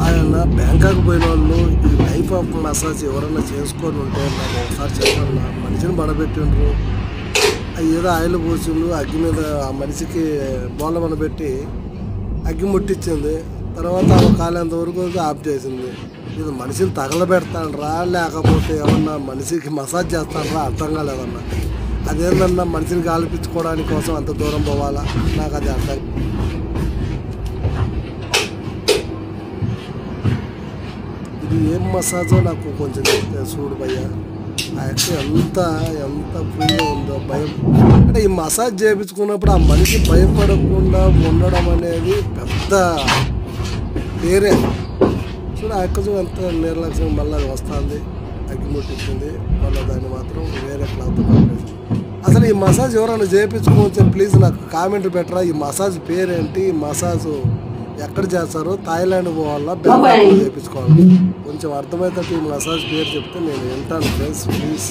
ఆయన బ్యాంకాక్ పోయిన వాళ్ళు ఈ లైఫ్ ఆఫ్ మసాజ్ ఎవరన్నా చేసుకొని ఉంటే నాకు ఒకసారి చెప్పండి. మనిషిని పడబెట్టిండ్రు, ఏదో ఆయిల్ పోసిండ్రు, అగ్గి మీద ఆ మనిషికి బోళ్ళ మన పెట్టి అగ్గి ముట్టించింది. తర్వాత ఆమె కాలేంత వరకు ఆఫ్ చేసింది. ఇది మనిషిని తగలబెడతానరా లేకపోతే ఏమన్నా మనిషికి మసాజ్ చేస్తానరా అర్థం కాలేదన్నా. అదేందన్నా మనిషిని గాలిపించుకోవడానికి కోసం అంత దూరం పోవాలా? నాకు అది అర్థం. ఇది ఏం మసాజో నాకు కొంచెం చెప్తే చూడు భయ్యా. ఆ యొక్క ఎంత ఫ్రీగా ఉందో భయం. అంటే ఈ మసాజ్ చేయించుకున్నప్పుడు ఆ మనిషి భయపడకుండా ఉండడం అనేది పెద్ద పేరే. చూడు ఆ యొక్క ఎంత నిర్లక్ష్యం. మళ్ళీ అది వస్తుంది, అగ్గి ముట్టించింది, మళ్ళీ దాన్ని మాత్రం వేరే క్లాత్ పట్టేసి. అసలు ఈ మసాజ్ ఎవరైనా చేయించుకోవచ్చు ప్లీజ్ నాకు కామెంట్ పెట్టరా. ఈ మసాజ్ పేరేంటి, ఈ మసాజ్ ఎక్కడ చేస్తారు? థాయిలాండ్ పోవాలా, బ్యాంకాక్ చేయించుకోవాలి? కొంచెం అర్థమవుతుంది ఈ మసాజ్ పేరు చెప్తే నేను వింటాను ఫ్రెండ్స్ ప్లీజ్.